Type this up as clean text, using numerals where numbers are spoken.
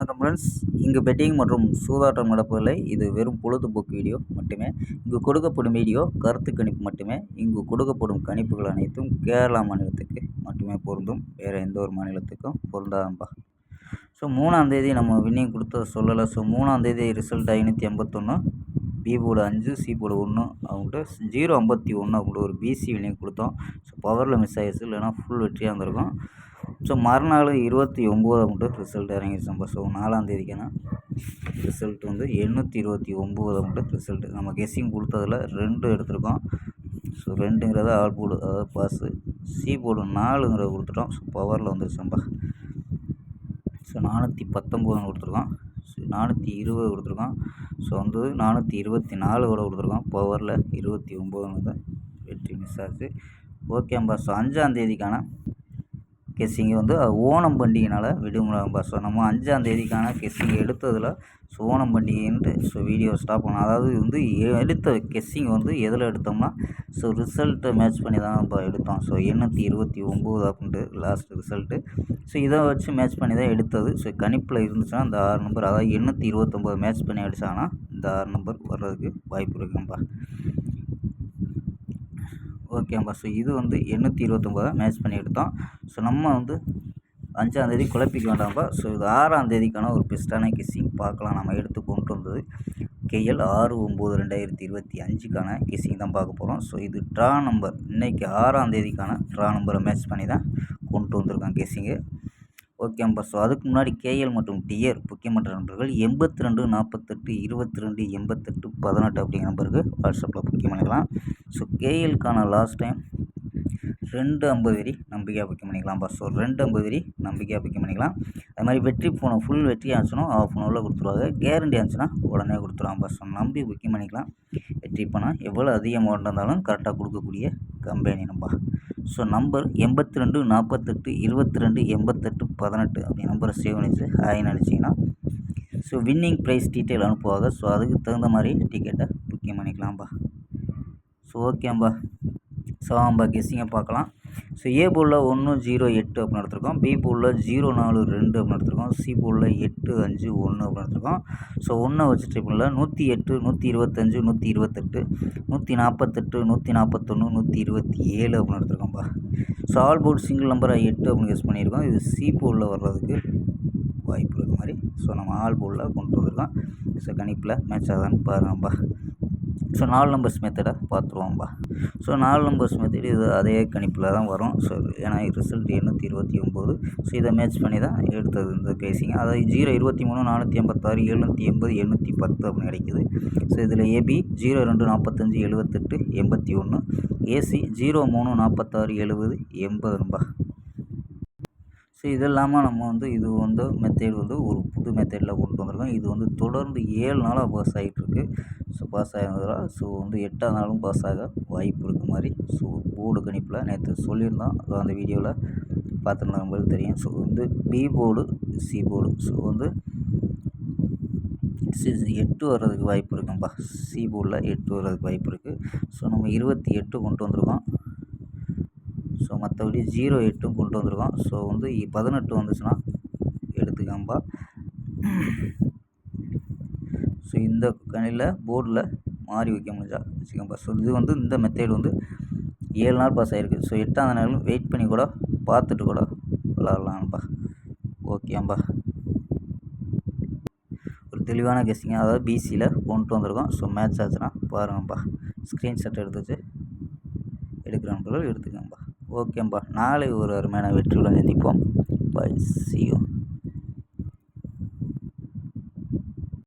வணக்கம் ஃப்ரெண்ட்ஸ். இங்கு பெட்டிங் மற்றும் சூதாட்டம் நடப்பதில்லை. இது வெறும் பொழுதுபோக்கு வீடியோ மட்டுமே. இங்கு கொடுக்கப்படும் வீடியோ கருத்து கணிப்பு மட்டுமே. இங்கு கொடுக்கப்படும் கணிப்புகள் அனைத்தும் கேரளா மாநிலத்துக்கு மட்டுமே பொருந்தும். வேறு எந்த ஒரு மாநிலத்துக்கும் பொருந்தாதம்பா. ஸோ 3ஆம் தேதி நம்ம வின்னிங் கொடுத்தத சொல்லலை. ஸோ 3ஆம் தேதி result 581, B board 5, C board 1 அவங்கள்ட்ட 051 அவங்கள்ட்ட ஒரு பிசி வின்னிங் கொடுத்தோம். ஸோ பவரில் மிஸ் ஆகிடுச்சு, இல்லைனா ஃபுல் வெற்றியாக இருந்திருக்கும். ஸோ மறுநாள் 29 அவங்கள்ட்ட ரிசல்ட் இறங்கிடுச்சு. ஸோ 4ஆம் தேதிக்கான ரிசல்ட் வந்து 829 அவங்கள்ட்ட ரிசல்ட்டு. நம்ம கெஸ்ஸிங் கொடுத்ததில் 2 எடுத்திருக்கோம். ஸோ 2ங்கிறத ஆல் போர்டு, அதாவது பாஸு. சி போர்டு 4ங்கிறத கொடுத்துட்டோம். ஸோ பவரில் வந்துருச்சும்பா. ஸோ 419 கொடுத்துருக்கோம். ஸோ 420 கொடுத்துருக்கோம். ஸோ வந்து 424 கூட கொடுத்துருக்கோம். பவரில் 29 வெற்றி மிஸ் ஆச்சு. ஓகேம்பா. ஸோ 5ஆம் தேதிக்கான கெஸ்ஸிங் வந்து ஓணம் பண்டிகைனால் விடுமுறைம்பா. ஸோ நம்ம 5ஆம் தேதிக்கான கெஸ்ஸிங் எடுத்ததில் ஸோ ஓணம் பண்டிகைன்ட்டு ஸோ வீடியோ ஸ்டாப் பண்ணோம். அதாவது வந்து எடுத்த கெஸ்ஸிங் வந்து எதில் எடுத்தோம்னா ஸோ ரிசல்ட்டை மேட்ச் பண்ணி தான் இப்போ எடுத்தோம். ஸோ 829 அப்படின்ட்டு லாஸ்ட் ரிசல்ட்டு. ஸோ இதை வச்சு மேட்ச் பண்ணி தான் எடுத்தது. ஸோ கணிப்பில் இருந்துச்சுன்னா இந்த 6 நம்பர், அதாவது 829 மேட்ச் பண்ணி அடித்தாங்கன்னா இந்த 6 நம்பர் வர்றதுக்கு வாய்ப்பு இருக்கும்பா. ஓகேம்பா. ஸோ இது வந்து 829 மேட்ச் பண்ணி எடுத்தோம். ஸோ நம்ம வந்து 5ஆம் தேதி குழப்பிக்க வேண்டாம்ப்பா. ஸோ இது 6ஆம் தேதிக்கான ஒரு பெஸ்ட்டான கெஸ்ஸிங் பார்க்கலாம். நம்ம எடுத்து கொண்டு வந்தது KL 6/9/2025க்கான கெஸ்ஸிங் தான் பார்க்க போகிறோம். ஸோ இது ட்ரா நம்பர், இன்றைக்கி 6ஆம் தேதிக்கான ட்ரா நம்பரை மேட்ச் பண்ணி தான் கொண்டு வந்திருக்கோம் கெஸ்ஸிங்கு. ஓகேம்பா. ஸோ அதுக்கு முன்னாடி KL மற்றும் டியர் முக்கியமற்ற நண்பர்கள் 82 48 22 88 18 அப்படிங்கிற நம்பருக்கு வாட்ஸ்அப்பில் புக்கிங் பண்ணிக்கலாம். ஸோ KLக்கான லாஸ்ட் டைம் 250 வரி நம்பிக்கையாக புக்கிங் பண்ணிக்கலாம்ப்பா. ஸோ 250 வரி நம்பிக்கையாக புக்கிங் பண்ணிக்கலாம். அது மாதிரி வெற்றி போனோம், ஃபுல் வெற்றி ஆச்சுன்னா ஆஃப் அன் ஹவரில் கொடுத்துருவாங்க. கேரண்டி ஆச்சுன்னா உடனே கொடுத்துருவாங்கப்பா. ஸோ நம்பி புக்கிங் பண்ணிக்கலாம். வெற்றி பணம் எவ்வளோ அதிக அமௌண்ட் இருந்தாலும் கரெக்டாக கொடுக்கக்கூடிய கம்பெனி நம்பா. ஸோ நம்பர் 82 48 22 88 18 அப்படி நம்பரை சேவ் பண்ணிச்சு ஹாய்னு அடிச்சிங்கன்னா ஸோ வின்னிங் ப்ரைஸ் டீட்டெயில் அனுப்புவாங்க. ஸோ அதுக்கு தகுந்த மாதிரி டிக்கெட்டை புக்கிங் பண்ணிக்கலாம்ப்பா. ஸோ ஓகேம்பா. ஸோ நம்ம கெஸ்ஸிங்கை பார்க்கலாம். ஸோ ஏ போர்டில் 108 அப்படின்னு எடுத்திருக்கோம். பி போர்டில் 042 அப்படின்னு எடுத்திருக்கோம். சி போர்டில் 851 அப்படின்னு எடுத்திருக்கோம். ஸோ 1 வச்சு ட்ரிபிளில் 108 125 128 148 141 127 அப்படின்னு எடுத்திருக்கோம்ப்பா. ஸோ ஆல் போர்டு சிங்கிள் நம்பராக 8 அப்படின்னு கெஸ் பண்ணியிருக்கோம். இது சி போர்டில் வர்றதுக்கு வாய்ப்பு இருக்க மாதிரி ஸோ நம்ம ஆல் போர்டில் கொண்டு வந்திருக்கோம். ஸோ கணிப்பில் மேட்ச் ஆகுதான்னு பாருங்கப்பா. ஸோ 4 நம்பர்ஸ் மெத்தடை பார்த்துருவோம்பா. ஸோ 4 நம்பர்ஸ் மெத்தடு இது அதே கணிப்பில் தான் வரும். ஸோ ஏன்னா ரிசல்ட் 829. ஸோ இதை மேட்ச் பண்ணி தான் எடுத்தது இந்த கேசிங். அதாவது 023 486 780 810 அப்படின்னு கிடைக்கிது. ஸோ இதில் ஏபி 02 45 78 81, ஏசி 03 46 70 80 ஸோ இது இல்லாமல் நம்ம வந்து இது வந்து மெத்தேடு வந்து ஒரு புது மெத்தேடில் கொண்டு வந்திருக்கோம். இது வந்து தொடர்ந்து 7 நாளாக பாஸ் ஆகிட்டுருக்கு. ஸோ பாஸ் ஆகிறதுல ஸோ வந்து 8ஆம் நாளும் பாஸ் ஆக வாய்ப்பு இருக்க மாதிரி ஸோ போர்டு கணிப்பில் நேற்று சொல்லியிருந்தோம். ஸோ அந்த வீடியோவில் பார்த்துருந்தா நம்மளுக்கு தெரியும். ஸோ வந்து B board C board so வந்து 8 வர்றதுக்கு வாய்ப்பு இருக்கும்பா. சி போர்டில் 8 வர்றதுக்கு வாய்ப்பு இருக்குது. ஸோ நம்ம 28 கொண்டு வந்திருக்கோம். ஸோ மற்றபடி 08 கொண்டு வந்திருக்கோம். ஸோ வந்து 18 வந்துச்சுன்னா எடுத்துக்காம்பா. ஸோ இந்த கணியில் போர்டில் மாறி வைக்க முடிஞ்சா வச்சுக்கோம்பா. ஸோ இது வந்து இந்த மெத்தேடு வந்து 7 நாள் பாஸ் ஆகிருக்கு. ஸோ 8ஆம் நாள் வெயிட் பண்ணி கூட பார்த்துட்டு கூட விளாட்லாம்ப்பா. ஓகேம்பா. ஒரு தெளிவான கெஸ்ஸிங்க, அதாவது பிசியில் கொண்டு வந்திருக்கோம். ஸோ மேட்ச் ஆச்சுன்னா பாருங்கப்பா. ஸ்க்ரீன்ஷாட் எடுத்து வச்சு எடுக்கிற நண்பர்கள் எடுத்துக்கோங்கப்பா. ஓகேம்பா. நாளை ஒரு அருமையான வெற்றியுடன் சந்திப்போம். Bye, see you.